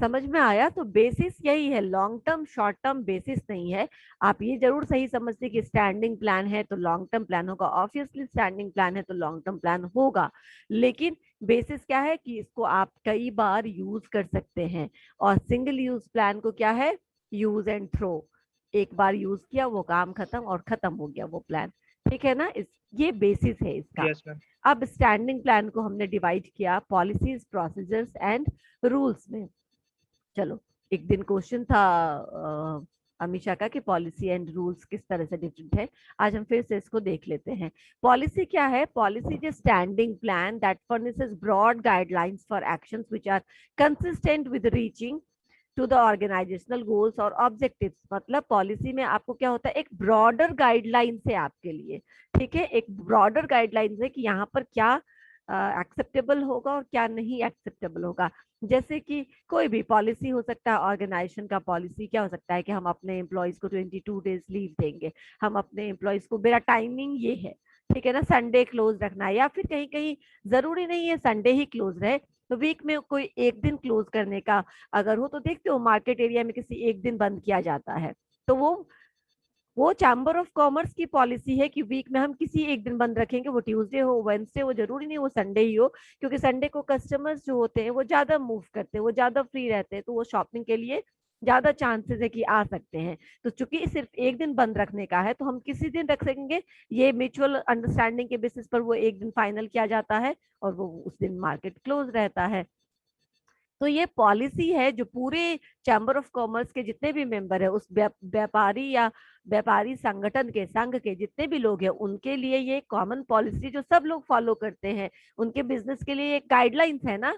समझ में आया? तो बेसिस यही है, long term short term basis नहीं है। आप ये जरूर सही समझते कि स्टैंडिंग प्लान है तो लॉन्ग टर्म प्लान होगा, ऑब्वियसली स्टैंडिंग प्लान है तो लॉन्ग टर्म प्लान होगा, लेकिन बेसिस क्या है कि इसको आप कई बार यूज कर सकते हैं। और सिंगल यूज प्लान को क्या है, यूज एंड थ्रो, एक बार यूज किया वो काम खत्म और खत्म हो गया वो प्लान। ठीक है ना? ये बेसिस है इसका। Yes ma'am. अब स्टैंडिंग प्लान को हमने डिवाइड किया पॉलिसीज, प्रोसीजर्स एंड रूल्स में। चलो, एक दिन क्वेश्चन था अमीषा का कि पॉलिसी एंड रूल्स किस तरह से डिफरेंट है। आज हम फिर से इसको देख लेते हैं। पॉलिसी क्या है? Policy is standing plan that furnishes broad guidelines for actions which are consistent with reaching to the organisational goals और ऑब्जेक्टिव्स। मतलब पॉलिसी में आपको क्या होता है, एक ब्रॉडर गाइडलाइंस है आपके लिए। ठीक है, एक ब्रॉडर गाइडलाइंस है कि यहाँ पर क्या एक्सेप्टेबल होगा और क्या नहीं एक्सेप्टेबल होगा। जैसे कि कोई भी पॉलिसी हो सकता है, ऑर्गेनाइजेशन का पॉलिसी क्या हो सकता है कि हम अपने एम्प्लॉयज को 22 डेज लीव देंगे, हम अपने एम्प्लॉयज को, मेरा टाइमिंग ये है, ठीक है ना, संडे क्लोज रखना है, या फिर कहीं कहीं जरूरी नहीं है संडे ही क्लोज रहे, तो वीक में कोई एक दिन क्लोज करने का अगर हो, तो देखते हो मार्केट एरिया में किसी एक दिन बंद किया जाता है, तो वो चैम्बर ऑफ कॉमर्स की पॉलिसी है कि वीक में हम किसी एक दिन बंद रखेंगे, वो ट्यूसडे हो, वेंसडे हो, जरूरी नहीं वो संडे ही हो, क्योंकि संडे को कस्टमर्स जो होते हैं वो ज्यादा मूव करते हैं, वो ज्यादा फ्री रहते हैं, तो वो शॉपिंग के लिए ज्यादा चांसेस है कि आ सकते हैं। तो चूंकि सिर्फ एक दिन बंद रखने का है, तो हम किसी दिन रख सकेंगे, ये म्यूचुअल अंडरस्टैंडिंग के बेसिस पर वो एक दिन फाइनल किया जाता है और वो उस दिन मार्केट क्लोज रहता है। तो ये पॉलिसी है जो पूरे चैम्बर ऑफ कॉमर्स के जितने भी मेंबर है, उस व्यापारी या व्यापारी संगठन के, संघ के जितने भी लोग हैं, उनके लिए ये कॉमन पॉलिसी जो सब लोग फॉलो करते हैं, उनके बिजनेस के लिए एक गाइडलाइंस है ना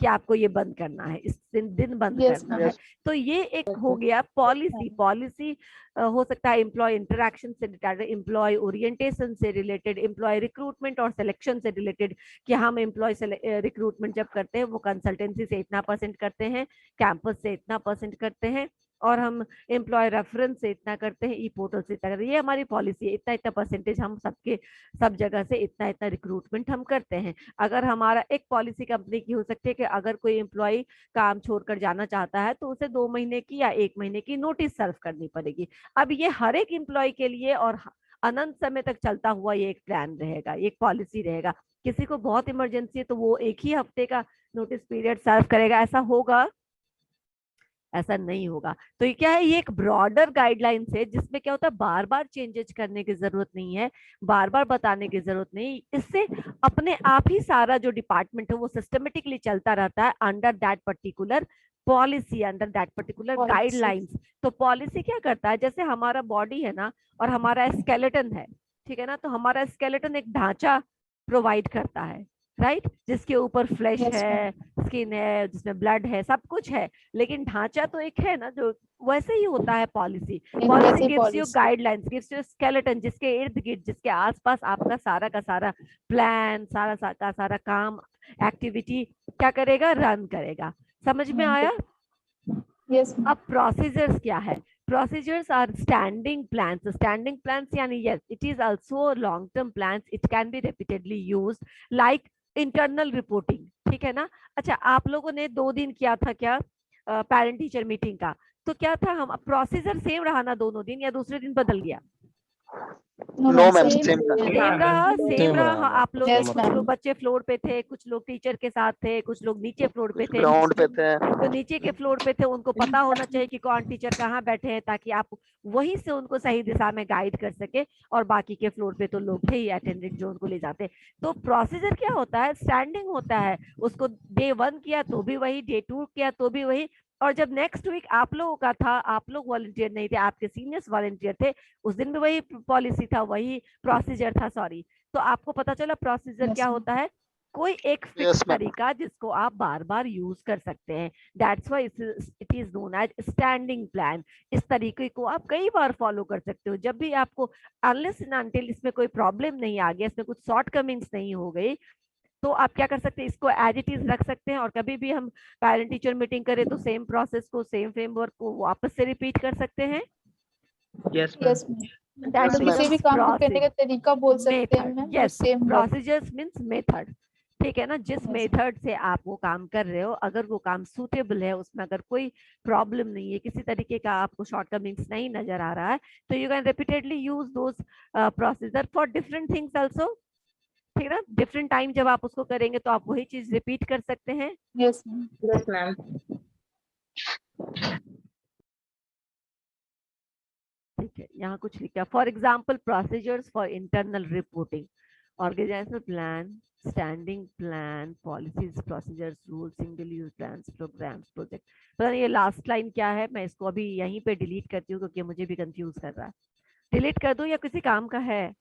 कि आपको ये बंद करना है, इस दिन बंद यस करना मैम। है। तो ये एक हो गया पॉलिसी। पॉलिसी हो सकता है एम्प्लॉय इंटरेक्शन से रिलेटेड, एम्प्लॉय ओरिएंटेशन से रिलेटेड, एम्प्लॉय रिक्रूटमेंट और सिलेक्शन से रिलेटेड, कि हम एम्प्लॉय रिक्रूटमेंट जब करते हैं वो कंसल्टेंसी से इतना परसेंट करते हैं, कैंपस से इतना परसेंट करते हैं, और हम एम्प्लॉय रेफरेंस से इतना करते हैं, ई पोर्टल से इतना करते हैं, ये हमारी पॉलिसी है, इतना इतना परसेंटेज हम सबके सब जगह से इतना इतना रिक्रूटमेंट हम करते हैं। अगर हमारा एक पॉलिसी कंपनी की हो सकती है कि अगर कोई एम्प्लॉय काम छोड़कर जाना चाहता है तो उसे 2 महीने की या 1 महीने की नोटिस सर्व करनी पड़ेगी। अब ये हर एक एम्प्लॉय के लिए और अनंत समय तक चलता हुआ ये एक प्लान रहेगा, एक पॉलिसी रहेगा। किसी को बहुत इमरजेंसी है तो वो एक ही हफ्ते का नोटिस पीरियड सर्व करेगा, ऐसा होगा? ऐसा नहीं होगा। तो ये क्या है, ये एक ब्रॉडर गाइडलाइंस है जिसमें क्या होता है, बार बार चेंजेस करने की जरूरत नहीं है, बार बार बताने की जरूरत नहीं, इससे अपने आप ही सारा जो डिपार्टमेंट है वो सिस्टमेटिकली चलता रहता है under that particular policy, under that particular guidelines. तो पॉलिसी क्या करता है, जैसे हमारा बॉडी है ना और हमारा स्केलेटन है, ठीक है ना, तो हमारा स्केलेटन एक ढांचा प्रोवाइड करता है, राइट, जिसके ऊपर फ्लैश यस मैम। है, स्किन है, जिसमें ब्लड है, सब कुछ है, लेकिन ढांचा तो एक है ना, जो वैसे ही होता है पॉलिसी। पॉलिसी वैसे gives you policy. Guidelines, gives you skeleton, जिसके इर्द गिर्द, जिसके आसपास आपका सारा का सारा प्लान, का सारा काम, एक्टिविटी क्या करेगा, रन करेगा। समझ में आया? यस अब प्रोसीजर्स क्या है? Procedures are standing plans. Standing plans यानी yes, it is also long term plans, it can be repeatedly used like internal reporting. ठीक है ना? अच्छा, आप लोगों ने 2 दिन किया था क्या पेरेंट टीचर मीटिंग का? तो क्या था, हम प्रोसीजर सेम रहा ना दोनों दिन, या दूसरे दिन बदल गया? नो मैम, सेम सेम था। सेम रहा, सेम सेम रहा। रहा मैम, आप लोग, यस कुछ मैम। लोग बच्चे फ्लोर पे थे, कुछ लोग टीचर के साथ थे, कुछ लोग नीचे फ्लोर पे थे। ग्राउंड पे थे। तो नीचे के फ्लोर पे थे, उनको पता होना चाहिए कि कौन टीचर कहाँ बैठे हैं, ताकि आप वहीं से उनको सही दिशा में गाइड कर सके। और बाकी के फ्लोर पे तो लोग थे ही अटेंडेंट जो उनको ले जाते। तो प्रोसीजर क्या होता है, स्टैंडिंग होता है। उसको डे 1 किया तो भी वही, डे 2 किया तो भी वही। और जब नेक्स्ट वीक आप लोगों का था, आप लोग वॉलंटियर नहीं थे, आपके सीनियर्स वॉलंटियर थे, उस दिन भी वही पॉलिसी था, वही प्रोसीजर था, सॉरी। तो आपको पता चला प्रोसीजर क्या होता है, कोई एक फिक्स यस मैम। तरीका जिसको आप बार बार यूज कर सकते हैं। That's why it is known as standing plan. इस तरीके को आप कई बार फॉलो कर सकते हो, जब भी आपको, अनलेस एंड अनटिल इसमें कोई प्रॉब्लम नहीं आ गया, इसमें कुछ शॉर्ट कमिंग्स नहीं हो गई, तो आप क्या कर सकते हैं, इसको एज इट इज रख सकते हैं। और कभी भी हम पेरेंट टीचर मीटिंग करें तो सेम प्रोसेस को, सेम फ्रेमवर्क को वापस से रिपीट कर सकते हैं। Yes ma'am. Yes ma'am. That मतलब किसी भी बिकम्स काम को करने का तरीका बोल सकते हैं मेथड। मैम, वो यस, सेम रहे। Procedures means method. ठीक है ना। जिस Yes. मेथड से आप वो काम कर रहे हो, अगर वो काम सूटेबल है, उसमें अगर कोई प्रॉब्लम नहीं है, किसी तरीके का आपको शॉर्टकमिंग्स नहीं नजर आ रहा है, तो you can repeatedly use those procedure for different things also. ठीक है ना। डिफरेंट टाइम जब आप उसको करेंगे तो आप वही चीज रिपीट कर सकते हैं। Yes, ma'am. Yes, ma'am. ठीक है, यहाँ कुछ लिखा, for example procedures for internal reporting, organisational plan, standing plan, policies, procedures, rule, single use plans, programmes, project. पता नहीं ये लास्ट लाइन क्या है, मैं इसको अभी यहीं पे डिलीट करती हूँ क्योंकि मुझे भी कंफ्यूज कर रहा है। डिलीट कर दूं या किसी काम का है?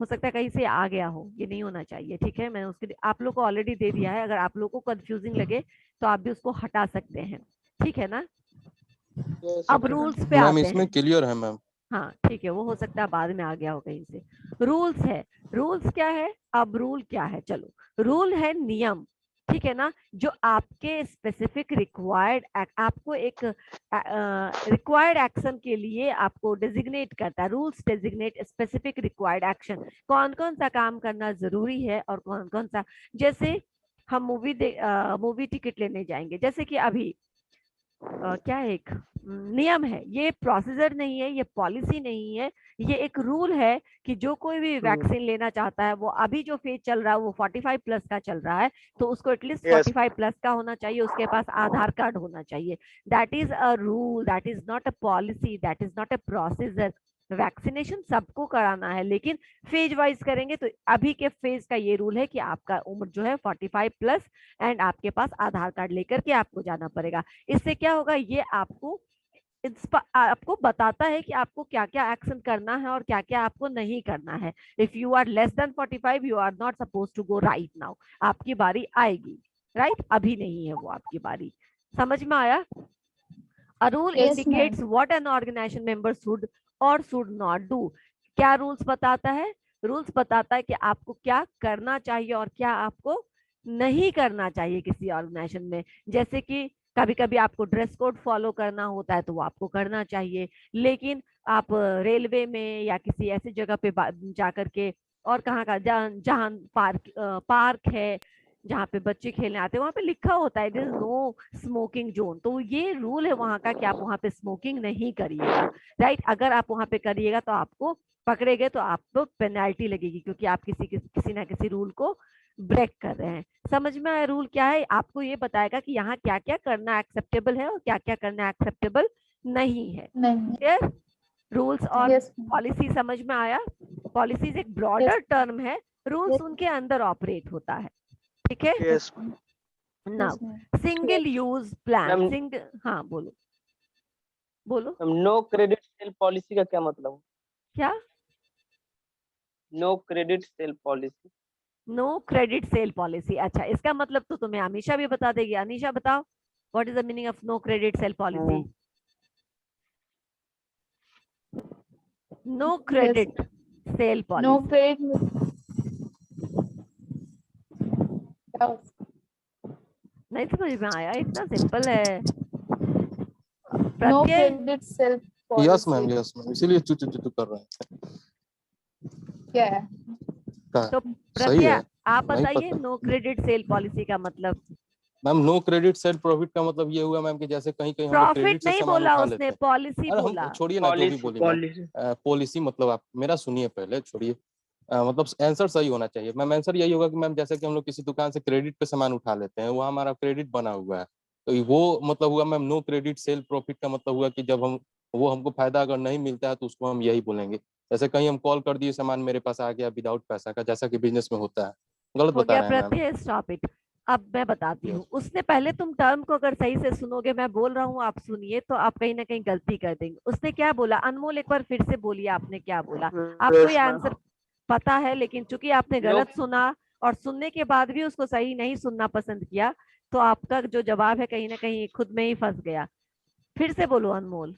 हो सकता है कहीं से आ गया हो, ये नहीं होना चाहिए। ठीक है, मैंने उसके आप लोग को ऑलरेडी दे दिया है, अगर आप लोग को कंफ्यूजिंग लगे तो आप भी उसको हटा सकते हैं। ठीक है ना। Yes, अब ma'am. रूल्स पे मैम आते इसमें हैं। क्लियर है मैम। हाँ ठीक है, वो हो सकता है बाद में आ गया हो कहीं से। रूल्स है, रूल्स क्या है? अब रूल क्या है, चलो, रूल है नियम। ठीक है ना, जो आपके स्पेसिफिक रिक्वायर्ड, आपको एक रिक्वायर्ड एक्शन के लिए आपको डेजिग्नेट करता है। Rules designate specific required action, कौन कौन सा काम करना जरूरी है और कौन कौन सा। जैसे हम मूवी टिकट लेने जाएंगे, जैसे कि अभी क्या है, एक नियम है, ये प्रोसीजर नहीं है, ये पॉलिसी नहीं है, ये एक रूल है कि जो कोई भी वैक्सीन लेना चाहता है, वो अभी जो फेज चल रहा है वो 45 प्लस का चल रहा है, तो उसको एटलीस्ट Yes. 45 प्लस का होना चाहिए, उसके पास आधार कार्ड होना चाहिए। That is a rule, that is not a policy, that is not a procedure. Vaccination सबको कराना है, लेकिन फेज वाइज करेंगे। तो अभी के फेज का ये रूल है कि आपका उम्र जो है 45 प्लस, एंड आपके पास आधार कार्ड लेकर के आपको जाना पड़ेगा। इससे क्या होगा, ये आपको बताता है कि आपको क्या क्या एक्शन करना है और क्या क्या आपको नहीं करना है। If you are less than 45, you are not suppose to go right now. आपकी बारी आएगी, राइट, अभी नहीं है वो आपकी बारी। समझ में आया? A rule Yes, indicates ma'am. what an organization member should or should not do. क्या रूल्स बताता है? रूल्स बताता है कि आपको क्या करना चाहिए और क्या आपको नहीं करना चाहिए किसी ऑर्गेनाइजेशन में। जैसे कि कभी कभी आपको ड्रेस कोड फॉलो करना होता है तो वो आपको करना चाहिए, लेकिन आप रेलवे में या किसी ऐसी जगह पे जा करके, और कहाँ का, जहाँ पार्क है, जहाँ पे बच्चे खेलने आते हैं, वहां पे लिखा होता है it is no smoking zone, तो ये रूल है वहां का कि आप वहां पे स्मोकिंग नहीं करिएगा। राइट, अगर आप वहां पे करिएगा तो आपको पकड़े गए तो आपको पेनल्टी लगेगी, क्योंकि आप किसी ना किसी रूल को ब्रेक कर रहे हैं। समझ में आया? रूल क्या है, आपको ये बताएगा कि यहाँ क्या क्या करना एक्सेप्टेबल है और क्या क्या करना एक्सेप्टेबल नहीं है। नहीं. क्लियर? रूल्स और Yes, ma'am. पॉलिसी समझ में आया? पॉलिसीज एक ब्रॉडर टर्म है, रूल्स उनके अंदर ऑपरेट होता है। ठीक है। Yes. Now Yes, ma'am. Single use plan, ma'am, single, हाँ बोलो बोलो। नो क्रेडिट सेल पॉलिसी का क्या मतलब? क्या? No credit sale policy. No credit sale policy, अच्छा, इसका मतलब तो तुम्हें अमीशा भी बता देगी। अनीशा बताओ, what is the meaning of no credit sale policy? No Yes. Credit sale No policy. credit. Yes. नहीं समझ में आया? इतना सिंपल है। No प्रत्यय, credit self yes ma'am, policy. Yes ma'am, इसीलिए चू चू चू कर रहे हैं। क्या है? तो सही प्रत्यय है, आप नहीं बताइए, पता नो क्रेडिट सेल पॉलिसी का मतलब। Ma'am. No credit sale profit का मतलब ये हुआ मैम कि जैसे कहीं कहीं हम लोग प्रॉफिट क्रेडिट से नहीं सामान बोला उठा उसने, लेते हैं। पॉलिसी अरे बोला। हम छोड़िए ना, जो भी पॉलिसी बोली मैम। पॉलिसी पॉलिसी मतलब आप मेरा सुनिए पहले, छोड़िए। मतलब आंसर सही होना चाहिए मैम। आंसर यही होगा कि मैम जैसे कि हम लोग किसी दुकान से क्रेडिट पे सामान उठा लेते हैं, वहाँ हमारा क्रेडिट बना हुआ है, तो वो मतलब हुआ ma'am. No credit sale profit का मतलब हुआ कि जब हम वो हमको फायदा अगर नहीं मिलता है तो उसको हम यही बोलेंगे। जैसे कहीं हम कॉल कर दिए, सामान मेरे पास आ गया विदाउट पैसा का, जैसा कि बिजनेस में होता है। गलत हो बता गया रहे हैं मैम। Pratyaya, stop it. अब मैं बताती हूँ, उसने पहले, तुम टर्म को अगर सही से सुनोगे, मैं बोल रहा हूँ आप सुनिए, तो आप कहीं ना कहीं गलती कर देंगे। उसने क्या बोला, अनमोल एक बार फिर से बोलिए, आपने क्या बोला? आपको ये यस मैम। आंसर पता है, लेकिन चूंकि आपने नो गलत सुना और सुनने के बाद भी उसको सही नहीं सुनना पसंद किया, तो आपका जो जवाब है कहीं ना कहीं खुद में ही फंस गया। फिर से बोलो Anmol.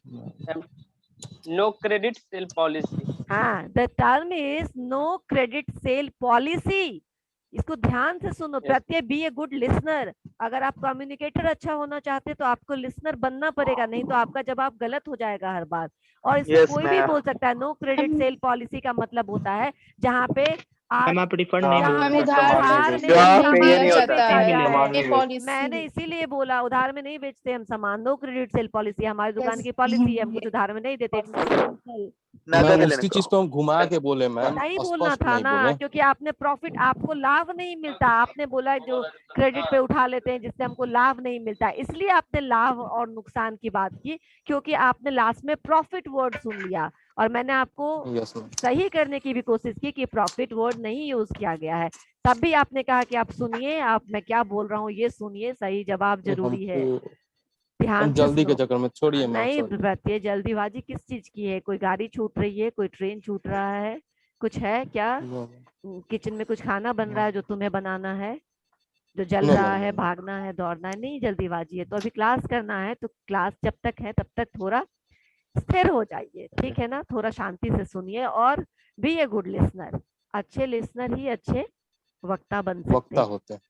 No credit sale policy. हाँ, the term is no credit sale policy. इसको ध्यान से सुनो yes Pratyaya, B a good listener. अगर आप कम्युनिकेटर अच्छा होना चाहते तो आपको लिसनर बनना पड़ेगा, नहीं तो आपका जवाब गलत हो जाएगा हर बार। और इसमें यस कोई भी मैम। बोल सकता है। नो क्रेडिट सेल पॉलिसी का मतलब होता है जहाँ पे मैम आप रिफंड नहीं यहाँ हम मिलेगा। उधार उधार में में नहीं नहीं दिया बेचा जाता है, जाता है। ये पॉलिसी मैंने इसीलिए बोला उधार में नहीं बेचते हम सामान। नो क्रेडिट सेल पॉलिसी हमारी दुकान की पॉलिसी है, हम कुछ उधार में नहीं देते। मैम नगद लेने उसी को। चीज को हम घुमा के बोले मैम, नहीं बोलना स्पष्ट था नहीं ना, बोले। क्योंकि आपने प्रॉफिट, आपको लाभ नहीं मिलता। आपने बोला जो क्रेडिट पे उठा लेते हैं जिससे हमको लाभ नहीं मिलता, इसलिए आपने लाभ और नुकसान की बात की, क्योंकि आपने लास्ट में प्रॉफिट वर्ड सुन लिया। और मैंने आपको यस मैम। सही करने की भी कोशिश की कि प्रॉफिट वर्ड नहीं यूज किया गया है, तब भी आपने कहा कि आप सुनिए, आप मैं क्या बोल रहा हूँ ये सुनिए, सही जवाब जरूरी है, हमको ध्यान हम से जल्दी के सुनो। चक्कर में छोड़िए मैम, नहीं सॉरी। बताइए जल्दीबाजी किस चीज की है? कोई गाड़ी छूट रही है, कोई ट्रेन छूट रहा है, कुछ है क्या? नो किचन में कुछ खाना बन रहा है जो तुम्हें बनाना है, जो जल नो रहा मैम, है, नो। भागना है, दौड़ना है? नहीं जल्दीबाजी है तो अभी क्लास करना है, तो क्लास जब तक है तब तक थोड़ा स्थिर हो जाइए, ठीक है ना? थोड़ा शांति से सुनिए और बी ए गुड लिसनर। अच्छे लिसनर ही अच्छे वक्ता बन सकते वक्ता हैं। होते हैं।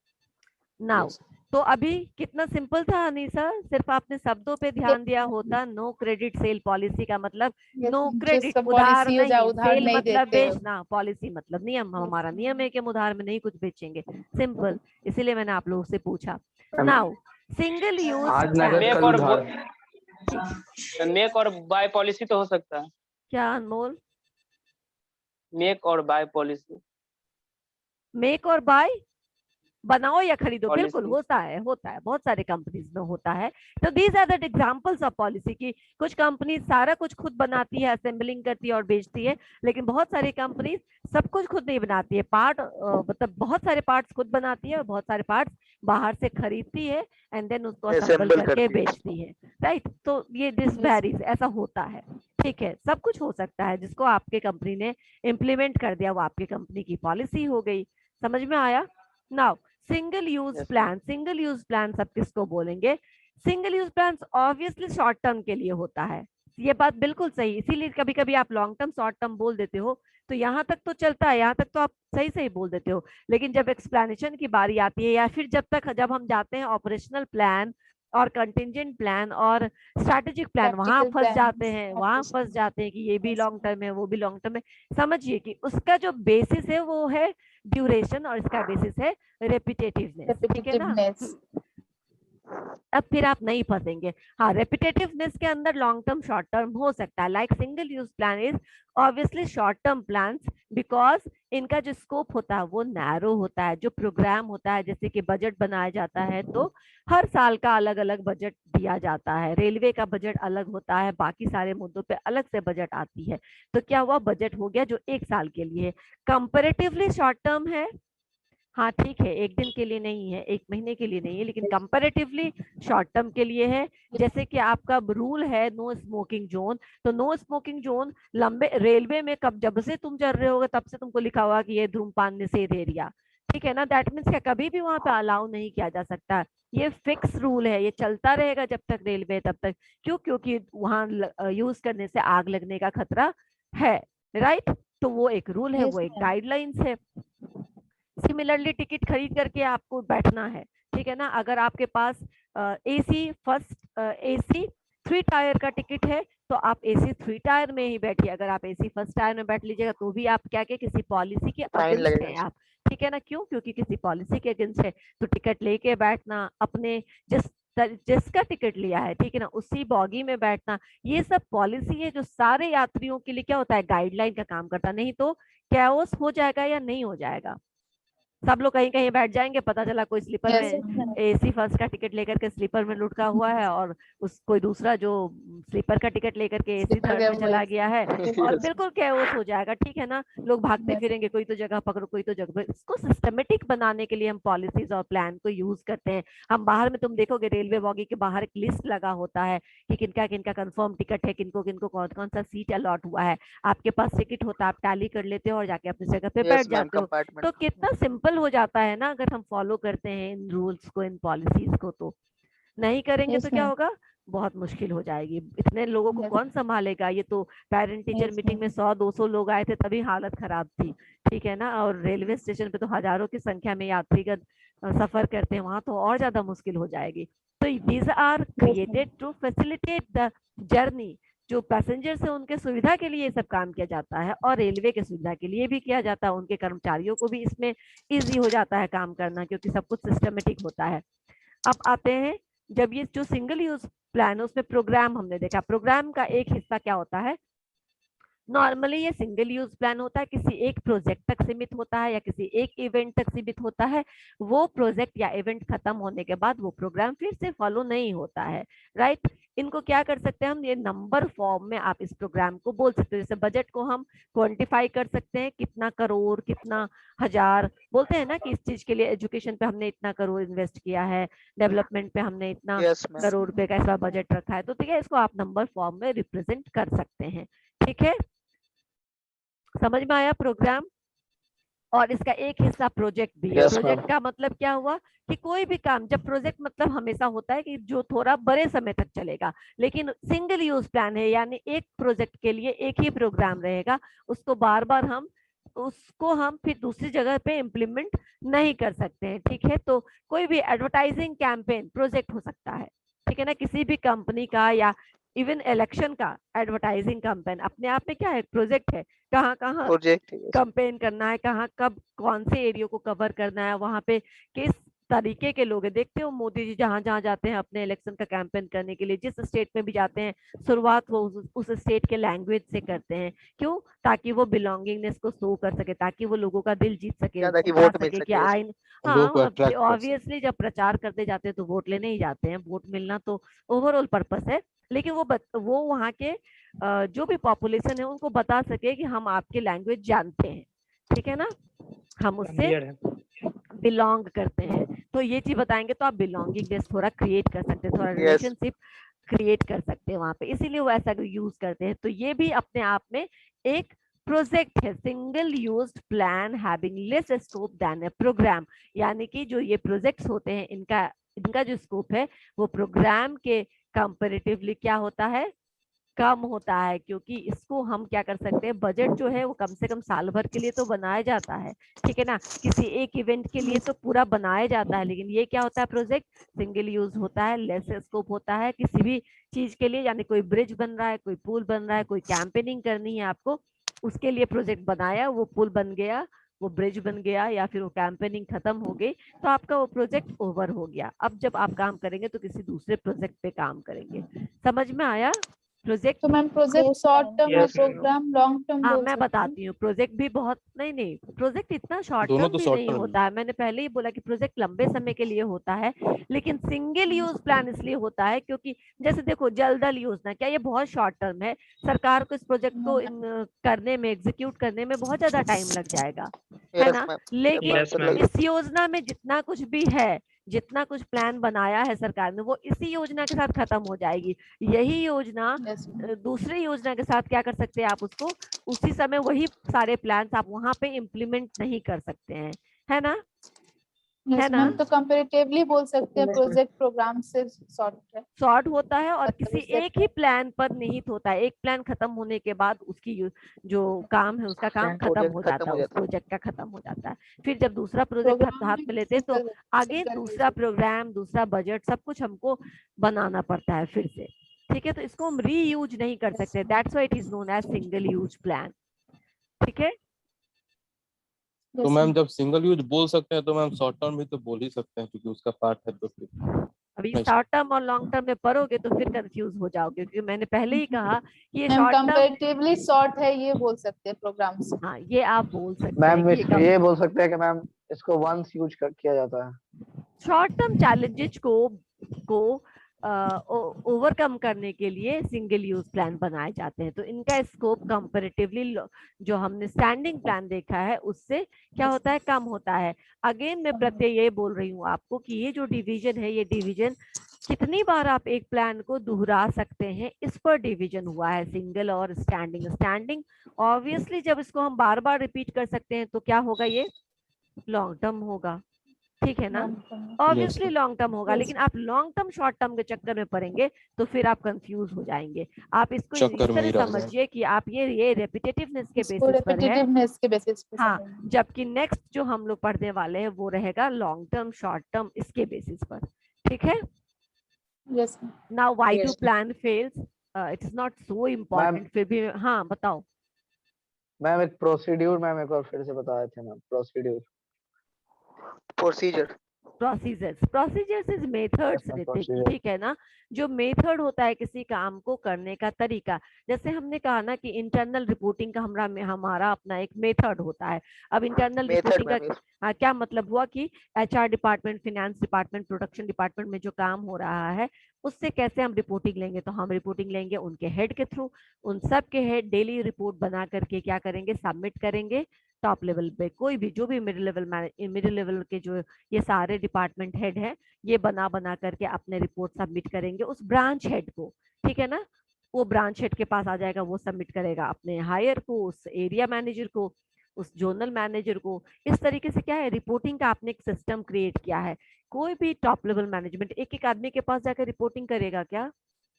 नाउ यस तो अभी कितना सिंपल था अनीसा, सिर्फ आपने शब्दों पे ध्यान दिया होता। नो क्रेडिट सेल पॉलिसी का मतलब नो क्रेडिट, उधार नहीं, उधार सेल नहीं मतलब देते हो। बेचना, पॉलिसी मतलब नियम। हमारा नियम है कि हम उधार में नहीं कुछ बेचेंगे, सिंपल। इसीलिए मैंने आप लोगों से पूछा। नाउ सिंगल यूज आज नगद मेक कल और उधार। मेक और बाय पॉलिसी तो हो सकता है। क्या अनमोल? मेक और बाय पॉलिसी। मेक और बाय, बनाओ या खरीदो, बिल्कुल पॉलिसी। होता है, होता है, बहुत सारे कंपनीज में होता है। तो these are the examples of policy की कुछ कंपनी सारा कुछ खुद बनाती है, असेंबलिंग करती है और बेचती है, लेकिन बहुत सारी कंपनीज सब कुछ खुद नहीं बनाती है। पार्ट मतलब बहुत सारे पार्ट्स खुद बनाती है और बहुत सारे पार्ट्स बाहर से खरीदती है एंड देन उसको असेंबल Assemble करके करती है। बेचती है, राइट? तो ये दिस वेरीज, ऐसा होता है, ठीक है? सब कुछ हो सकता है, जिसको आपके कंपनी ने इम्प्लीमेंट कर दिया वो आपकी कंपनी की पॉलिसी हो गई। समझ में आया? Now single use Yes, plan, single use plan सब किसको बोलेंगे? Single use plan obviously short term के लिए होता है, ये बात बिल्कुल सही। इसीलिए कभी कभी आप लॉन्ग टर्म शॉर्ट टर्म बोल देते हो, तो यहाँ तक तो चलता है, यहाँ तक तो आप सही सही बोल देते हो। लेकिन जब एक्सप्लेनेशन की बारी आती है, या फिर जब हम जाते हैं ऑपरेशनल प्लान और कंटिजेंट प्लान और स्ट्रैटेजिक प्लान, वहां Practical फंस जाते plans, हैं, वहां practice- फंस जाते हैं कि ये भी Yes, लॉन्ग टर्म है, वो भी लॉन्ग टर्म है। समझिए कि उसका जो बेसिस है वो है ड्यूरेशन और इसका बेसिस है रेपिटेटिवनेस, ठीक है ना? repetitiveness. अब फिर आप नहीं फंसेंगे। हाँ, रेपिटेटिवनेस के अंदर लॉन्ग टर्म शॉर्ट टर्म हो सकता है। Like single use plan is obviously short term plans, because इनका जो स्कोप होता है वो नैरो होता है। जो प्रोग्राम होता है, जैसे कि बजट बनाया जाता है, तो हर साल का अलग अलग बजट दिया जाता है। रेलवे का बजट अलग होता है, बाकी सारे मुद्दों पे अलग से बजट आती है। तो क्या हुआ, बजट हो गया जो एक साल के लिए, कंपेरेटिवली शॉर्ट टर्म है। हाँ ठीक है, एक दिन के लिए नहीं है, एक महीने के लिए नहीं है, लेकिन कंपैरेटिवली शॉर्ट टर्म के लिए है। जैसे कि आपका रूल है नो स्मोकिंग जोन, तो नो स्मोकिंग जोन लंबे रेलवे में कब, जब से तुम चल रहे होगे तब से तुमको लिखा होगा कि ये धूम्रपान निषेध एरिया, ठीक है ना? दैट मीन्स क्या कभी भी वहां पे अलाउ नहीं किया जा सकता। ये फिक्स रूल है, ये चलता रहेगा जब तक रेलवे है तब तक। क्यों? क्योंकि वहां यूज करने से आग लगने का खतरा है, राइट? तो वो एक रूल है, Yes, वो एक ma'am. गाइडलाइंस है। सिमिलरली टिकट खरीद करके आपको बैठना है, ठीक है ना? अगर आपके पास एसी फर्स्ट एसी 3 टायर का टिकट है तो आप एसी 3 टायर में ही बैठिए। अगर आप एसी फर्स्ट टायर में बैठ लीजिएगा तो भी आप क्या किसी पॉलिसी के फाइन अगेंस्ट लगेगा। है आप, ठीक है ना? क्यों? क्योंकि किसी पॉलिसी के अगेंस्ट है। तो टिकट लेके बैठना, अपने जिसका टिकट लिया है, ठीक है ना, उसी बॉगी में बैठना, ये सब पॉलिसी है जो सारे यात्रियों के लिए क्या होता है, गाइडलाइन का काम करता। नहीं तो कैओस हो जाएगा या नहीं हो जाएगा। सब लोग कहीं कहीं बैठ जाएंगे, पता चला कोई स्लीपर Yes, में ma'am. एसी फर्स्ट का टिकट लेकर के स्लीपर में लुटका हुआ है, और उस कोई दूसरा जो स्लीपर का टिकट लेकर के एसी Sleeper थर्ड में में चला गया है, और Yes. बिल्कुल कैओस हो जाएगा, ठीक है ना? लोग भागते Yes. फिरेंगे, कोई तो जगह पकड़ो, कोई तो जगह। इसको सिस्टमेटिक बनाने के लिए हम पॉलिसीज और प्लान को यूज करते हैं। हम बाहर में तुम देखोगे रेलवे बॉगी के बाहर एक लिस्ट लगा होता है कि किनका किनका कंफर्म टिकट है, किनको किनको कौन कौन सा सीट अलॉट हुआ है। आपके पास टिकट होता है, आप टैली कर लेते हो और जाके अपनी जगह पे बैठ Yes, ma'am. जाते हो। Compartment. तो कितना सिंपल हो जाता है ना, अगर हम फॉलो करते हैं इन रूल्स को, इन पॉलिसीज को। तो नहीं करेंगे Yes, तो क्या ma'am. होगा, बहुत मुश्किल हो जाएगी। इतने लोगों को Yes. कौन संभालेगा? ये तो पेरेंट टीचर Yes, मीटिंग में ma'am. 100-200 लोग आए थे तभी हालत खराब थी, ठीक है ना? और रेलवे स्टेशन पे तो हजारों की संख्या में यात्रीगण सफर करते हैं, वहां तो और ज्यादा मुश्किल हो जाएगी। तो these are Yes, ma'am. Created to facilitate the journey, जो पैसेंजर्स है उनके सुविधा के लिए ये सब काम किया जाता है और रेलवे के सुविधा के लिए भी किया जाता है। उनके कर्मचारियों को भी इसमें इजी हो जाता है काम करना, क्योंकि सब कुछ सिस्टमेटिक होता है। अब आते हैं, जब ये जो सिंगल यूज प्लान है उसमें प्रोग्राम हमने देखा, प्रोग्राम का एक हिस्सा क्या होता है, नॉर्मली ये सिंगल यूज प्लान होता है, किसी एक प्रोजेक्ट तक सीमित होता है या किसी एक इवेंट तक सीमित होता है। वो प्रोजेक्ट या इवेंट खत्म होने के बाद वो प्रोग्राम फिर से फॉलो नहीं होता है, राइट। इनको क्या कर सकते हैं हम, ये नंबर फॉर्म में आप इस प्रोग्राम को बोल सकते हो। जैसे बजट को हम क्वांटिफाई कर सकते हैं, कितना करोड़, कितना हजार, बोलते हैं ना कि इस चीज के लिए एजुकेशन पे हमने इतना करोड़ इन्वेस्ट किया है, डेवलपमेंट पे हमने इतना यस मैम। करोड़ रुपए का ऐसा बजट रखा है। तो ठीक है, इसको आप नंबर फॉर्म में रिप्रेजेंट कर सकते हैं, ठीक है। समझ में आया प्रोग्राम। और इसका एक हिस्सा प्रोजेक्ट भी है। Yes, project ma'am. का मतलब क्या हुआ कि कोई भी काम, जब प्रोजेक्ट मतलब हमेशा होता है कि जो थोड़ा बड़े समय तक चलेगा, लेकिन सिंगल यूज प्लान है यानी एक प्रोजेक्ट के लिए एक ही प्रोग्राम रहेगा, उसको बार बार हम फिर दूसरी जगह पे इम्प्लीमेंट नहीं कर सकते हैं, ठीक है। तो कोई भी एडवर्टाइजिंग कैंपेन प्रोजेक्ट हो सकता है, ठीक है ना, किसी भी कंपनी का या इवन इलेक्शन का एडवर्टाइजिंग कैंपेन अपने आप में क्या है, प्रोजेक्ट है। कहाँ कहाँ प्रोजेक्ट कंपेन करना है, कहाँ कब कौन से एरिया को कवर करना है, वहां पे किस तरीके के लोग हैं। देखते हो मोदी जी जहां जहां जाते हैं अपने इलेक्शन का कैंपेन करने के लिए, जिस स्टेट में भी जाते हैं शुरुआत वो उस स्टेट के लैंग्वेज से करते हैं। क्यों? ताकि वो बिलोंगिंगनेस को शो कर सके, ताकि वो लोगों का दिल जीत सके, ज्यादा कि बता वोट मिल सके कि सके उसको। आई लोगों को हाँ, अट्रैक्ट कर सके। ऑब्वियसली जब प्रचार करते जाते हैं तो वोट लेने ही जाते हैं, वोट मिलना तो ओवरऑल पर्पस है। लेकिन वो वहाँ के जो भी पॉपुलेशन है उनको बता सके कि हम आपके लैंग्वेज जानते हैं, ठीक है ना, हम उससे Clear है। बिलोंग करते हैं। तो ये चीज बताएंगे तो आप बिलोंगिंगनेस थोड़ा क्रिएट कर सकते हैं, थोड़ा Yes. रिलेशनशिप क्रिएट कर सकते हैं वहां पे, इसीलिए वो ऐसा यूज करते हैं। तो ये भी अपने आप में एक प्रोजेक्ट है, single used plan having less scope than a programme. यानी कि जो ये प्रोजेक्ट्स होते हैं इनका जो स्कोप है वो प्रोग्राम के कंपैरेटिवली क्या होता है, कम होता है। क्योंकि इसको हम क्या कर सकते हैं, बजट जो है वो कम से कम साल भर के लिए तो बनाया जाता है, ठीक है ना, किसी एक इवेंट के लिए तो पूरा बनाया जाता है। लेकिन ये क्या होता है, प्रोजेक्ट सिंगल यूज होता है, लेस स्कोप होता है किसी भी चीज के लिए। यानी कोई ब्रिज बन रहा है, कोई पुल बन रहा है, कोई कैंपेनिंग करनी है आपको, उसके लिए प्रोजेक्ट बनाया, वो पुल बन गया, वो ब्रिज बन गया, या फिर वो कैंपेनिंग खत्म हो गई, तो आपका वो प्रोजेक्ट ओवर हो गया। अब जब आप काम करेंगे तो किसी दूसरे प्रोजेक्ट पे काम करेंगे। समझ में आया प्रोजेक्ट? तो मैम प्रोजेक्ट शॉर्ट टर्म और Yes, ma'am. Programme long term हाँ बोल मैं सकते हैं। बताती हूँ, प्रोजेक्ट भी बहुत नहीं, प्रोजेक्ट इतना शॉर्ट दोनों टर्म तो भी शॉर्ट नहीं टर्म होता है। मैंने पहले ही बोला कि प्रोजेक्ट लंबे समय के लिए होता है, लेकिन सिंगल यूज प्लान इसलिए होता है क्योंकि जैसे देखो जल थल योजना, क्या ये बहुत शॉर्ट टर्म है? सरकार को इस प्रोजेक्ट को करने में, एग्जीक्यूट करने में बहुत ज्यादा टाइम लग जाएगा, है Yes, ना। ma'am. लेकिन Yes, ma'am. इस योजना में जितना कुछ भी है, जितना कुछ प्लान बनाया है सरकार ने, वो इसी योजना के साथ खत्म हो जाएगी। यही योजना Yes, ma'am. दूसरी योजना के साथ क्या कर सकते हैं, आप उसको उसी समय वही सारे प्लान्स आप वहां पे इम्प्लीमेंट नहीं कर सकते हैं, है ना, है Yes, ना। ma'am. तो कंपैरेटिवली बोल सकते हैं प्रोजेक्ट प्रोग्राम से शॉर्ट है। शॉर्ट होता है और मतलब किसी इससे एक ही प्लान पर निहित होता है। एक प्लान खत्म होने के बाद उसकी जो काम है उसका काम खत्म Project हो खत्म जाता हो है, उस जाता है। प्रोजेक्ट का खत्म हो जाता है। फिर जब दूसरा प्रोजेक्ट प्रोग्राम हाथ में में लेते हैं तो आगे single दूसरा use प्रोग्राम, दूसरा बजट, सब कुछ हमको बनाना पड़ता है फिर से, ठीक है। तो इसको हम रीयूज नहीं कर Yes, सकते, that's why it is known as single use plan, ठीक है। तो Yes, मैम ma'am. जब सिंगल यूज बोल सकते हैं तो मैम शॉर्ट टर्म भी तो बोल ही सकते हैं क्योंकि उसका पार्ट है तो फिर अभी नहीं। शॉर्ट टर्म और लॉन्ग टर्म में पढ़ोगे तो फिर कंफ्यूज हो जाओगे, क्योंकि मैंने पहले ही कहा कि ये ma'am short term, comparatively short है ये बोल सकते हैं प्रोग्राम से। हाँ ये आप बोल सकते हैं मैम कि ये बोल सकते हैं कि मैम इसको वंस यूज किया जाता है। शॉर्ट टर्म चैलेंजेस को ओवरकम करने के लिए सिंगल यूज प्लान बनाए जाते हैं। तो इनका स्कोप कंपैरेटिवली जो हमने स्टैंडिंग प्लान देखा है उससे क्या होता है, कम होता है। अगेन मैं प्रत्यय ये बोल रही हूँ आपको कि ये जो डिवीजन है, ये डिवीजन कितनी बार आप एक प्लान को दोहरा सकते हैं, इस पर डिवीजन हुआ है, सिंगल और स्टैंडिंग। स्टैंडिंग ऑब्वियसली जब इसको हम बार बार रिपीट कर सकते हैं तो क्या होगा, ये लॉन्ग टर्म होगा, ठीक है ना, ऑब्वियसली लॉन्ग टर्म होगा। लेकिन आप लॉन्ग टर्म शॉर्ट टर्म के चक्कर में पड़ेंगे तो फिर आप कंफ्यूज हो जाएंगे। आप इसको इस चक्कर में ही तरह रह जाएंगे। समझिए कि आप ये रेपिटेटिवनेस के इसको बेसिस पर है, रिपीटेटिवनेस के बेसिस पे हाँ, समझेंगे। जबकि नेक्स्ट जो हम लोग पढ़ने वाले हैं वो रहेगा लॉन्ग टर्म शॉर्ट टर्म, इसके बेसिस पर, ठीक है। Yes, ma'am. Now why do plan fails, it is not so important, फिर भी हाँ बताओ। मैम एक प्रोसीड्यूर, मैम एक बार फिर से बता रहे थे ma'am, procedure. Procedure. Procedures is methods Yes, ma'am, Hrithik, procedure. ठीक है ना। जो मेथड होता है किसी काम को करने का तरीका, जैसे हमने कहा ना कि इंटरनल रिपोर्टिंग का हमारा अपना एक मेथड होता है। अब इंटरनल मेथड रिपोर्टिंग मैम। का क्या मतलब हुआ कि HR department, finance department, production department में जो काम हो रहा है उससे कैसे हम रिपोर्टिंग लेंगे, तो हम रिपोर्टिंग लेंगे उनके हेड के थ्रू। उन सब के हेड डेली रिपोर्ट बना करके क्या करेंगे, सबमिट करेंगे टॉप लेवल पे। कोई भी जो भी मिडिल लेवल के जो ये सारे डिपार्टमेंट हेड है, ये बना बना करके अपने रिपोर्ट सबमिट करेंगे उस ब्रांच हेड को, ठीक है ना। वो ब्रांच हेड के पास आ जाएगा, वो सबमिट करेगा अपने हायर को, उस एरिया मैनेजर को, उस जोनल मैनेजर को। इस तरीके से क्या है, रिपोर्टिंग का आपने एक सिस्टम क्रिएट किया है। कोई भी टॉप लेवल मैनेजमेंट एक एक आदमी के पास जाकर रिपोर्टिंग करेगा क्या,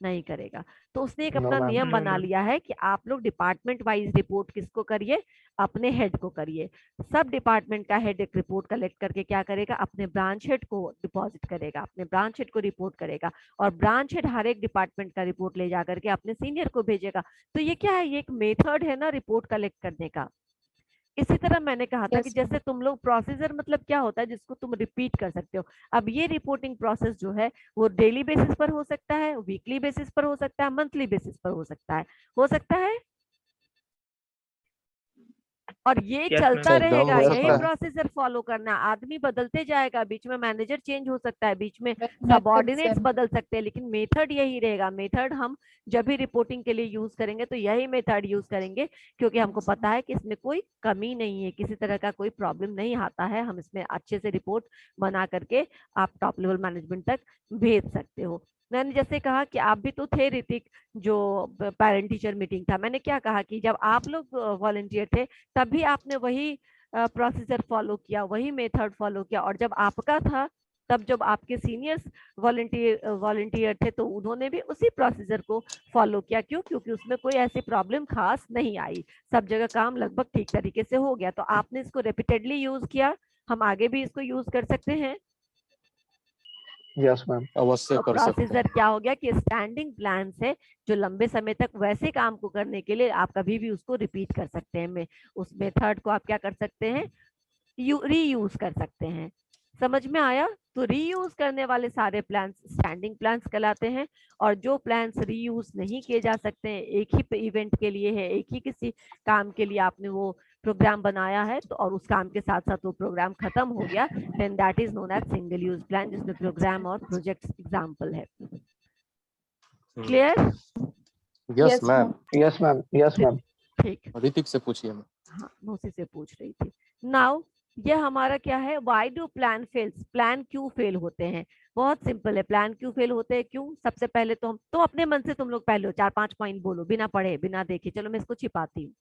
नहीं करेगा। तो उसने एक No, अपना ma'am. नियम बना लिया है कि आप लोग डिपार्टमेंट वाइज रिपोर्ट किसको करिए, अपने हेड को करिए। सब डिपार्टमेंट का हेड एक रिपोर्ट कलेक्ट करके क्या करेगा, अपने ब्रांच हेड को डिपॉजिट करेगा, अपने ब्रांच हेड को रिपोर्ट करेगा, और ब्रांच हेड हर एक डिपार्टमेंट का रिपोर्ट ले जा करके अपने सीनियर को भेजेगा। तो ये क्या है, ये एक मेथड है ना रिपोर्ट कलेक्ट करने का। इसी तरह मैंने कहा था कि Yes, जैसे तुम लोग प्रोसीजर मतलब क्या होता है, जिसको तुम रिपीट कर सकते हो। अब ये रिपोर्टिंग प्रोसेस जो है वो डेली बेसिस पर हो सकता है, वीकली बेसिस पर हो सकता है, मंथली बेसिस पर हो सकता है, हो सकता है। और ये Yes, चलता ma'am. एकदम रहेगा, हो यही सकता है। प्रोसीजर फॉलो करना। आदमी बदलते जाएगा, बीच में मैनेजर चेंज हो सकता है, बीच में methods सबऑर्डिनेट्स same. बदल सकते हैं, लेकिन मेथड यही रहेगा। मेथड हम जब भी रिपोर्टिंग के लिए यूज करेंगे तो यही मेथड यूज करेंगे, क्योंकि हमको पता है कि इसमें कोई कमी नहीं है, किसी तरह का कोई प्रॉब्लम नहीं आता है। हम इसमें अच्छे से रिपोर्ट बना करके आप टॉप लेवल मैनेजमेंट तक भेज सकते हो। मैंने जैसे कहा कि आप भी तो थे ऋतिक, जो पेरेंट टीचर मीटिंग था, मैंने क्या कहा कि जब आप लोग वॉलंटियर थे तभी आपने वही प्रोसीजर फॉलो किया, वही मेथड फॉलो किया। और जब आपका था तब जब आपके सीनियर्स वॉलंटियर थे तो उन्होंने भी उसी प्रोसीजर को फॉलो किया। क्यों? क्योंकि उसमें कोई ऐसी प्रॉब्लम खास नहीं आई, सब जगह काम लगभग ठीक तरीके से हो गया। तो आपने इसको रिपीटेडली यूज किया, हम आगे भी इसको यूज कर सकते हैं। Yes, ma'am. अवश्य तो कर सकते हैं। प्रोसीजर क्या हो गया कि स्टैंडिंग प्लान है, जो लंबे समय तक वैसे काम को करने के लिए आप कभी भी उसको रिपीट कर सकते हैं। उस मेथड को आप क्या कर सकते हैं, रीयूज कर सकते हैं। समझ में आया? तो रीयूज करने वाले सारे प्लान्स स्टैंडिंग प्लान्स कहलाते हैं, और जो प्लान्स रीयूज नहीं किए जा सकते हैं, एक ही इवेंट के लिए है, एक ही किसी काम के लिए आपने वो प्रोग्राम बनाया है, तो और उस काम के साथ साथ वो प्रोग्राम खत्म हो गया, then that is known as single use plan, जिसमें प्रोग्राम और प्रोजेक्ट एग्जाम्पल है। Clear? Yes Yes, ma'am. ma'am. Yes, ma'am. Yes, ma'am. ठीक। ऋतिक से पूछिए मैम। हाँ, मैं उसी से पूछ रही थी। नाउ ये हमारा क्या है, why do plan fails, plan क्यों फेल होते हैं। बहुत सिंपल है, प्लान क्यों फेल होते हैं, क्यों। सबसे पहले तो हम तो अपने मन से तुम लोग पहले 4-5 पॉइंट बोलो, बिना पढ़े बिना देखे। चलो मैं इसको छिपाती हूँ,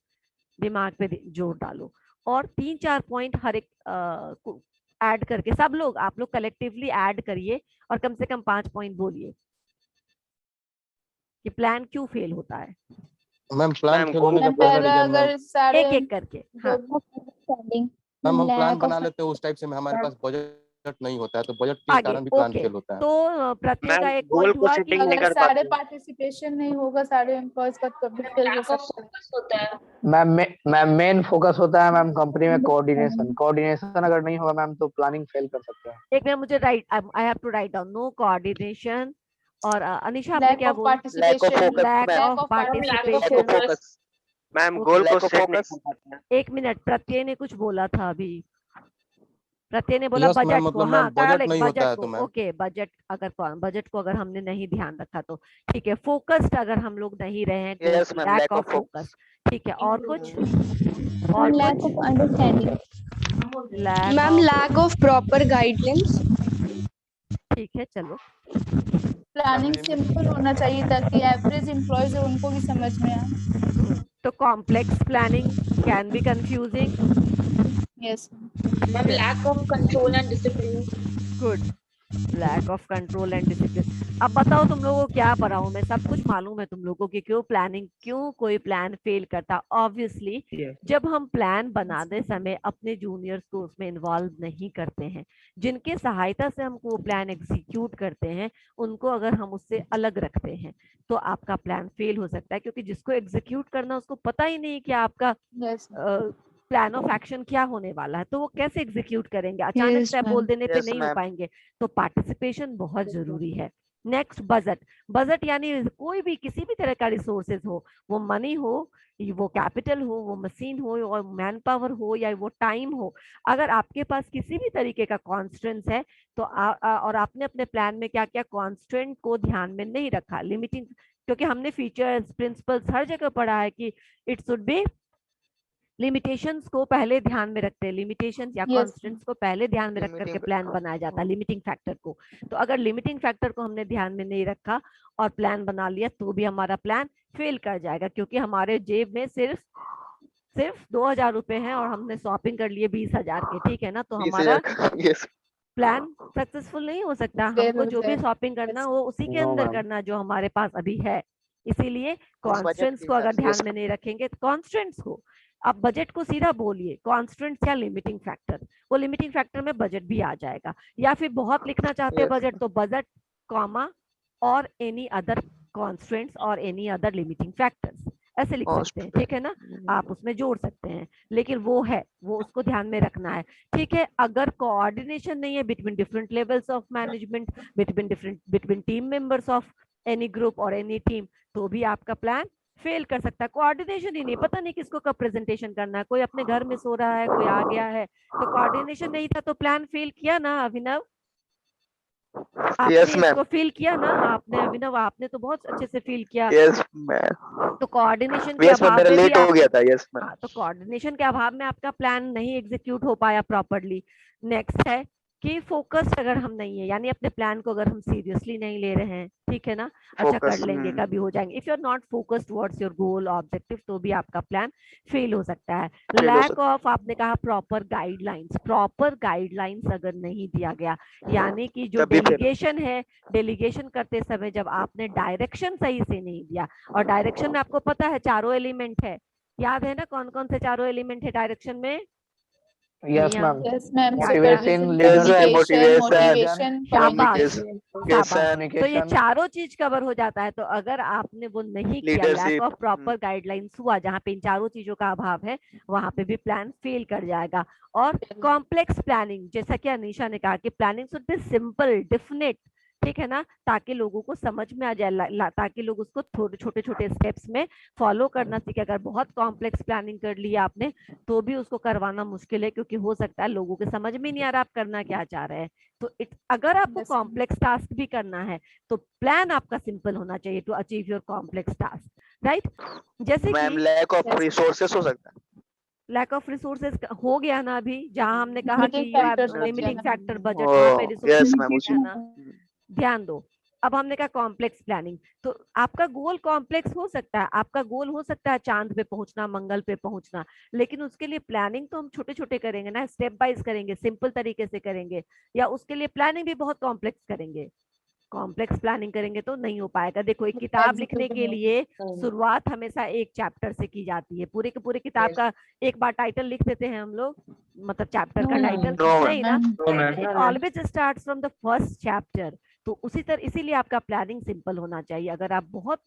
दिमाग पे जोर डालो, और 3-4 पॉइंट हर एक को ऐड करके सब लोग, आप लोग कलेक्टिवली ऐड करिए, और कम से कम 5 पॉइंट बोलिए कि प्लान क्यों फेल होता है। मैम प्लान Ma'am, फेल होने का मैम पहला पहला रीजन मैम, अगर सारे एक एक करके। हाँ, मैम हम प्लान बना लेते हैं उस टाइप से हमारे पास बजट नहीं होता है, तो बजट के आगे कारण भी प्लान ओके। फेल होता है। तो प्रत्यय का मैम एक गोल पॉइंट को हुआ कि सेटिंग नहीं अगर कर सारे पाते। पार्टिसिपेशन नहीं होगा सारे एम्प्लॉयज का, तो भी फेल हो सकता है। मैम मेन फोकस होता है मैम कंपनी में कोऑर्डिनेशन। कोऑर्डिनेशन अगर नहीं होगा मैम तो प्लानिंग फेल कर सकते हैं। एक मिनट, मुझे write, I have to write down, no coordination. और अनिशा आपने लैक क्या ऑफ बोला? Lack of participation, focus lack ma'am. Of lack of participation. Focus ma'am, okay, goal को सेट नहीं कर पाते हैं। एक मिनट, प्रत्यय ने कुछ बोला था अभी। प्रत्यय ने बोला यस मैम, बजट को। मतलब हाँ, मैम बजट करेक्ट, नहीं होता बजट है को। तो मैम ओके, बजट को अगर हमने नहीं ध्यान रखा तो ठीक है। फोकस्ड अगर हम लोग नहीं रहे हैं, yes ma'am, lack lack of of focus, focus. ठीक है। और कुछ? और lack कुछ? of understanding. Lack Ma'am, of, lack of proper guidelines. ठीक है, चलो। प्लानिंग सिंपल होना चाहिए ताकि एवरेज एम्प्लॉयज है उनको भी समझ में आए। तो complex planning can be confusing. Yes Ma'am, lack of control and discipline. गुड। Lack of control and discipline. अब बताओ तुम लोगों को क्या पढ़ा हूं मैं, सब कुछ मालूम है तुम लोगों को कि क्यों कोई प्लान फेल करता। ऑब्वियसली जब हम प्लान बनाते समय अपने जूनियर्स को उसमें इन्वॉल्व नहीं करते हैं, जिनके सहायता से हम वो प्लान एग्जीक्यूट करते हैं उनको अगर हम उससे अलग रखते हैं तो आपका प्लान फेल हो सकता है, क्योंकि जिसको एग्जीक्यूट करना उसको पता ही नहीं कि आपका यस प्लान ऑफ एक्शन क्या होने वाला है, तो वो कैसे एग्जीक्यूट करेंगे, अचानक Yes, से बोल ma'am. देने पे Yes, नहीं हो ma'am. पाएंगे। तो पार्टिसिपेशन बहुत जरूरी है। Next, budget. बजट यानी कोई भी किसी भी तरह का रिसोर्सेज हो, वो मनी हो, वो कैपिटल हो, वो मशीन हो, और मैन पावर हो, या वो टाइम हो, अगर आपके पास किसी भी तरीके का कॉन्स्टेंट्स है तो और आपने अपने प्लान में क्या क्या कॉन्स्टेंट को ध्यान में नहीं रखा, लिमिटिंग, क्योंकि हमने फीचर्स प्रिंसिपल्स हर जगह पढ़ा है कि इट शुड बी लिमिटेशंस को पहले ध्यान में रखते हैं, लिमिटेशंस या यस कॉन्स्टेंट्स को पहले ध्यान में रख करके Limiting प्लान बनाया जाता है, लिमिटिंग फैक्टर को। तो अगर लिमिटिंग फैक्टर को हमने ध्यान में नहीं रखा और प्लान बना लिया तो भी हमारा प्लान फेल कर जाएगा, क्योंकि हमारे जेब में सिर्फ 2,000 रुपए हैं और हमने शॉपिंग कर लिए 20,000 के, ठीक है ना, तो हमारा 20,000 yes. प्लान सक्सेसफुल नहीं हो सकता। फेल हमको हो जो भी जाएगा। शॉपिंग करना वो उसी के नो अंदर मैम। करना जो हमारे पास अभी है। इसीलिए बजट कॉन्स्टेंट्स के को हिसाब अगर से ध्यान yes. में नहीं रखेंगे, कॉन्स्टेंट्स को, अब बजट को सीधा बोलिए कॉन्स्टेंट्स या लिमिटिंग फैक्टर, वो लिमिटिंग फैक्टर में बजट भी आ जाएगा। या फिर बहुत लिखना चाहते हैं Yes. बजट, तो बजट कॉमा और एनी अदर कॉन्स्टेंट्स और एनी अदर लिमिटिंग फैक्टर्स ऐसे लिख सकते हैं, ठीक है ना, आप उसमें जोड़ सकते हैं। लेकिन वो उसको ध्यान में रखना है, ठीक है। अगर कोऑर्डिनेशन नहीं है between different levels of management, between team members of any group और एनी टीम, तो भी आपका प्लान फेल कर सकता है। कोऑर्डिनेशन ही नहीं, पता नहीं किसको कब प्रेजेंटेशन करना है, कोई अपने घर में सो रहा है, कोई आ गया है, तो कोऑर्डिनेशन नहीं था तो प्लान फेल किया ना अभिनव, Yes, आपने ma'am. इसको फील किया ना, आपने अभिनव, आपने तो बहुत अच्छे से फील किया। Yes, ma'am. तो कोऑर्डिनेशन के Yes, ma'am. अभाव मेरा में भी लेट हो गया था. Yes, ma'am. हाँ, तो कोऑर्डिनेशन के अभाव में आपका प्लान नहीं एग्जीक्यूट हो पाया प्रॉपरली। नेक्स्ट है कि फोकस्ड अगर हम नहीं है, यानी अपने प्लान को अगर हम सीरियसली नहीं ले रहे हैं, ठीक है ना, अच्छा कर Focus. लेंगे, कभी हो जाएंगे, if you are not focused towards your goal objective, तो भी आपका प्लान फेल हो सकता है। Fail हो लैक सकता ऑफ, आपने कहा प्रॉपर गाइडलाइंस अगर नहीं दिया गया, यानी कि जो तभी fail. डेलीगेशन है, डेलीगेशन करते समय जब आपने डायरेक्शन सही से नहीं दिया, और डायरेक्शन में आपको पता है चारों एलिमेंट है, याद है ना कौन कौन से चारों एलिमेंट है डायरेक्शन में? यस भैया ma'am. Yes ma'am, motivation, Yes, ma'am. Motivation, Motivation. शाबाश Communication. शाबाश। Communication. तो ये कम्युनिकेशन। चारों चीज कवर हो जाता है। तो अगर आपने वो नहीं किया, lack Leadership. Of proper guidelines हुआ, जहाँ पे इन चारों चीजों का अभाव है, वहां पे भी प्लान फेल कर जाएगा। और कॉम्प्लेक्स प्लानिंग, जैसा कि अनीशा ने कहा कि planning should be simple, definite, ठीक है ना, ताकि लोगों को समझ में आ जाए, ताकि लोग उसको थोड़े छोटे छोटे स्टेप्स में फॉलो करना सीखे। अगर बहुत कॉम्प्लेक्स प्लानिंग कर ली आपने तो भी उसको करवाना मुश्किल है, क्योंकि हो सकता है लोगों के समझ में नहीं आ रहा आप करना क्या चाह रहे हैं। तो अगर आपको Yes, ma'am. कॉम्प्लेक्स टास्क भी करना है तो प्लान आपका सिंपल होना चाहिए to achieve your complex task, right. जैसे Ma'am, कि lack of resources हो सकता है. लैक ऑफ रिसोर्सेज हो गया ना अभी, जहां हमने कहा कि Limiting यू आर factors बच लिमिटिंग जाना। फैक्टर बजट, वहां पे Oh, रिसोर्सेज yes, ma'am. है ना, ध्यान दो। अब हमने कहा कॉम्प्लेक्स प्लानिंग, तो आपका गोल कॉम्प्लेक्स हो सकता है, आपका गोल हो सकता है चांद पे पहुंचना, मंगल पे पहुंचना, लेकिन उसके लिए प्लानिंग तो हम छोटे छोटे करेंगे ना, स्टेप बाइज करेंगे, सिंपल तरीके से करेंगे, या उसके लिए प्लानिंग भी बहुत कॉम्प्लेक्स करेंगे? कॉम्प्लेक्स प्लानिंग करेंगे तो नहीं हो पाएगा। देखो, एक किताब लिखने के लिए शुरुआत हमेशा एक चैप्टर से की जाती है। पूरे के पूरे किताब का एक बार टाइटल लिख देते हैं हम लोग, मतलब चैप्टर का टाइटल, No, नहीं ना, ma'am. It always starts from the first chapter. तो उसी तरह, इसीलिए आपका प्लानिंग सिंपल होना चाहिए। अगर आप बहुत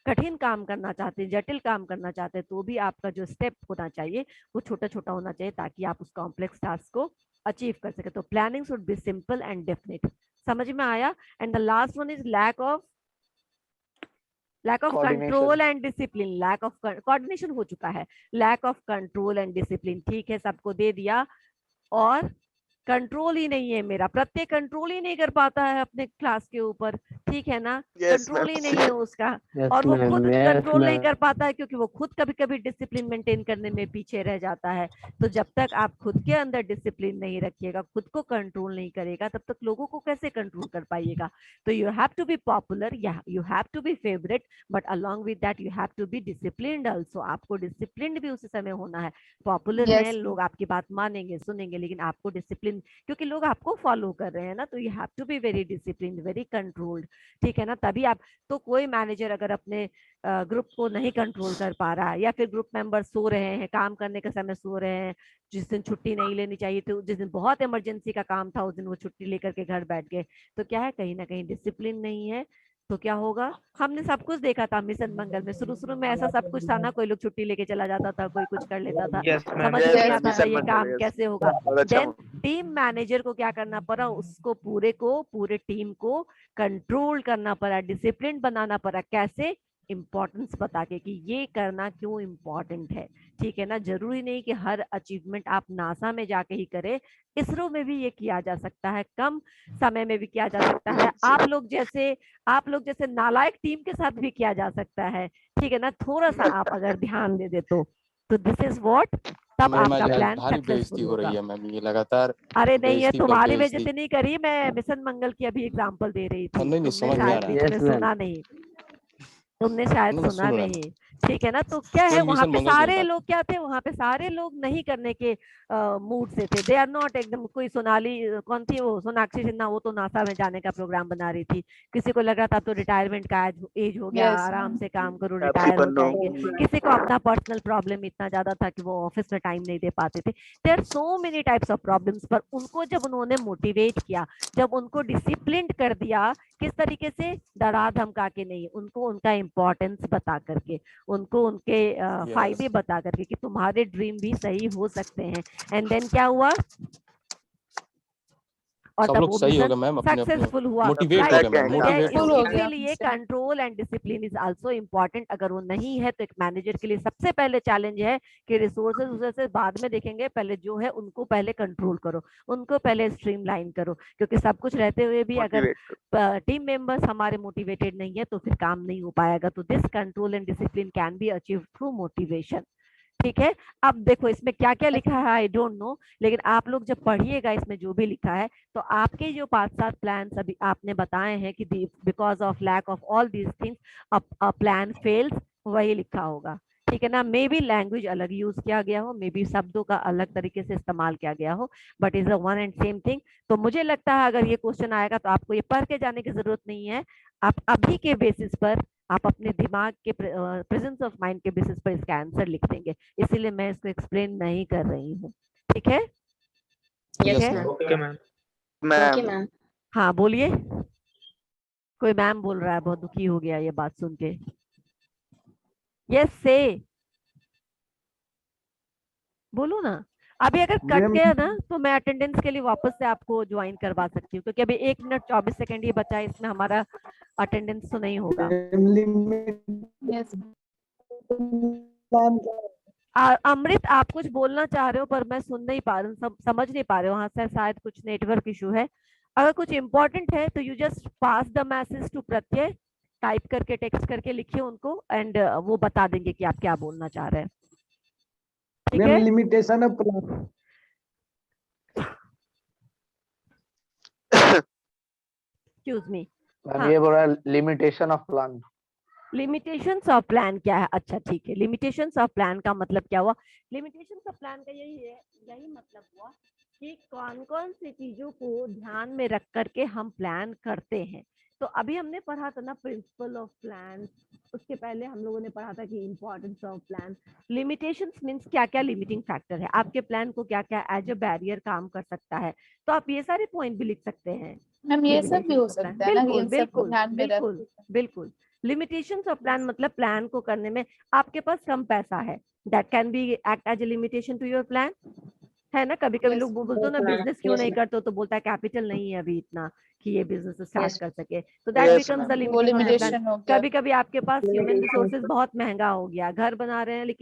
कठिन काम करना चाहते हैं, जटिल काम करना चाहते हैं, तो भी आपका जो स्टेप होना चाहिए वो छोटा छोटा होना चाहिए, ताकि आप उस कॉम्प्लेक्स टास्क को अचीव कर सके। तो planning should be simple and definite, समझ में आया? And the last one is lack of control and discipline. Lack of coordination हो चुका है, lack of control and discipline, ठीक है, सबको दे दिया। और कंट्रोल ही नहीं है मेरा, प्रत्येक कंट्रोल ही नहीं कर पाता है अपने क्लास के ऊपर, ठीक है ना, Yes, कंट्रोल ही ma'am. नहीं है उसका। Yes, और वो ma'am. खुद Yes, कंट्रोल नहीं ma'am. कर पाता है क्योंकि वो खुद कभी कभी डिसिप्लिन मेंटेन करने में पीछे रह जाता है। तो जब तक आप खुद के अंदर डिसिप्लिन नहीं रखिएगा, खुद को कंट्रोल नहीं करेगा, तब तक लोगों को कैसे कंट्रोल कर पाइएगा। तो you have to be popular, you have to be favourite, but along with that you have to be disciplined also. आपको डिसिप्लिन्ड भी उसी समय होना है। Popular Yes. है, लोग आपकी बात मानेंगे सुनेंगे, लेकिन आपको डिसिप्लिन, क्योंकि लोग आपको फॉलो कर रहे हैं ना, तो you have to be very discipline, very controlled. ठीक है ना, तभी आप, तो कोई मैनेजर अगर अपने ग्रुप को नहीं कंट्रोल कर पा रहा है, या फिर ग्रुप मेंबर सो रहे हैं, काम करने के समय सो रहे हैं, जिस दिन छुट्टी नहीं लेनी चाहिए थी, जिस दिन बहुत इमरजेंसी का काम था, उस दिन वो छुट्टी लेकर के घर बैठ गए, तो क्या है, कहीं ना कहीं डिसिप्लिन नहीं है। तो क्या होगा, हमने सब कुछ देखा था मिशन मंगल में, शुरू शुरू में ऐसा सब कुछ था ना, कोई लोग छुट्टी लेके चला जाता था, कोई कुछ कर लेता था, Yes, ma'am. समझ Yes, में नहीं Yes, आता था Mission ये Mangal, काम yes. कैसे होगा। बहुत अच्छा देन टीम मैनेजर को क्या करना पड़ा, उसको पूरे टीम को कंट्रोल करना पड़ा, डिसिप्लिन बनाना पड़ा। कैसे, इम्पोर्टेंस बता के कि ये करना क्यों इम्पोर्टेंट है। ठीक है ना, जरूरी नहीं कि हर अचीवमेंट आप नासा में जाके ही करें, इसरो में भी ये किया जा सकता है, कम समय में भी किया जा सकता है, आप लोग जैसे नालायक टीम के साथ भी किया जा सकता है। ठीक है ना, थोड़ा सा आप अगर ध्यान दे दे तो दिस इज व्हाट, तब मैम आपका आज प्लान भारी बेइज्जती सक्सेसफुल हो रही होगा। है मैम, ये लगातार अरे नहीं है, बेइज्जती पर तुम्हारी बेइज्जती। बेइज्जती नहीं करी, मैं मिशन मंगल की अभी एग्जांपल दे रही थी, नहीं नहीं, तुमने समझ में आ शायद रहा है। बीच में Yes, ma'am. सुना नहीं, तुमने शायद नहीं, मैं सुना सुन रहा नहीं। ठीक है ना, तो क्या है, मैं वहां मिशन पे मंगल की सारे बात लोग क्या थे, वहां पे सारे लोग नहीं करने के मूड से थे, दे आर नॉट एकदम। कोई सोनाली, कौन थी वो, सोनाक्षी सिन्हा, वो तो नासा में जाने का प्रोग्राम बना रही थी, किसी को लग रहा था तो रिटायरमेंट का एज हो गया, Yes, आराम ma'am. से काम करो, Taapsee रिटायर हो Pannu. जाएंगे, किसी को अपना पर्सनल प्रॉब्लम इतना ज्यादा था कि वो ऑफिस में टाइम नहीं दे पाते थे। There are so many types of problems, पर उनको जब उन्होंने मोटिवेट किया, जब उनको डिसिप्लिन कर दिया, किस तरीके से, डरा धमका के नहीं, उनको उनका इम्पोर्टेंस बता करके, उनको उनके फायदे बता करके कि तुम्हारे ड्रीम भी सही हो सकते हैं। एंड देन क्या हुआ, और सब तब लोग वो सही हो मिशन गए मैम, अपने अपने सक्सेसफुल हुआ। मोटिवेट हो राइट, गए मैम, Right. मोटिवेट हो Full हो गए। गया इसीलिए हमसे। Control and discipline is also important. अगर वो नहीं है तो एक मैनेजर के लिए सबसे पहले चैलेंज है कि रिसोर्सेज उसे बाद में देखेंगे, पहले जो है उनको पहले कंट्रोल करो, उनको पहले स्ट्रीमलाइन करो, क्योंकि सब कुछ रहते हुए भी अगर Motivate. टीम मेंबर्स हमारे मोटिवेटेड नहीं है तो फिर काम नहीं हो पाएगा। तो this control and discipline can be achieve through motivation. ठीक है, अब देखो इसमें क्या क्या लिखा है, आई डोंट नो, लेकिन आप लोग जब पढ़िएगा इसमें जो भी लिखा है, तो आपके जो 5-7 प्लान अभी आपने बताए हैं कि because of lack of all these things a plan fails, वही लिखा होगा। ठीक है ना, मे बी लैंग्वेज अलग यूज किया गया हो, मे बी शब्दों का अलग तरीके से इस्तेमाल किया गया हो, but is a one and same thing. तो मुझे लगता है अगर ये क्वेश्चन आएगा तो आपको ये पढ़ के जाने की जरूरत नहीं है, आप अभी के बेसिस पर, आप अपने दिमाग के प्रेजेंस ऑफ माइंड के बेसिस पर इसका आंसर लिख देंगे, इसीलिए मैं इसको एक्सप्लेन नहीं कर रही हूँ। ठीक है, ठीक Yes, है, ma'am. Okay, ma'am. Okay, Ma'am. ma'am. हाँ बोलिए, कोई मैम बोल रहा है, बहुत दुखी हो गया ये बात सुन के। यस से बोलो ना, अभी अगर कट गया ना तो मैं अटेंडेंस के लिए वापस से आपको ज्वाइन करवा सकती हूँ, क्योंकि अभी 1 मिनट 24 सेकंड ही बचा है, इसमें हमारा अटेंडेंस तो नहीं होगा। Yes. अमृत, आप कुछ बोलना चाह रहे हो पर मैं सुन नहीं पा रही हूँ, समझ नहीं पा रहे हो, वहां से शायद कुछ नेटवर्क इशू है। अगर कुछ इंपॉर्टेंट है तो you just pass the message to Pratyay, type करके टेक्स्ट करके लिखिए उनको, एंड वो बता देंगे कि आप क्या बोलना चाह रहे हैं। ठीक है, limitation of plan. Excuse me, ma'am हाँ। ये बोल रहा है limitation of plan. Limitations of plan क्या है, अच्छा ठीक है, लिमिटेशंस ऑफ प्लान का मतलब क्या हुआ, लिमिटेशंस ऑफ प्लान का यही मतलब हुआ कि कौन कौन सी चीजों को ध्यान में रख करके हम प्लान करते हैं। तो अभी हमने पढ़ा था ना प्रिंसिपल ऑफ प्लान, उसके पहले हम लोगों ने पढ़ा था कि importance of plan. Limitations means क्या क्या लिमिटिंग फैक्टर है, आपके प्लान को क्या क्या एज अ बैरियर काम कर सकता है। तो आप ये सारे पॉइंट भी लिख सकते हैं। मैम ये सब भी हो सकता है ना कि इन सबको बिल्कुल ध्यान में रख बिल्कुल बिल्कुल। लिमिटेशंस ऑफ प्लान मतलब प्लान को करने में आपके पास कम पैसा है, that can be act as a limitation to your plan, है ना। कभी कभी Yes. लोग बोलते हो ना Yes, ma'am. बिजनेस क्यों Yes, नहीं ma'am. करते हो, तो बोलता है कैपिटल नहीं है अभी इतना कि ये बिजनेस स्टार्ट Yes. कर सके, तो that Yes, becomes the ma'am. वो लिमिटेशन ऑफ प्लान। लिमिटेशन हो गया। कभी कभी आपके पास ह्यूमन रिसोर्सेज बहुत महंगा हो गया, घर बना रहे हैं लेकिन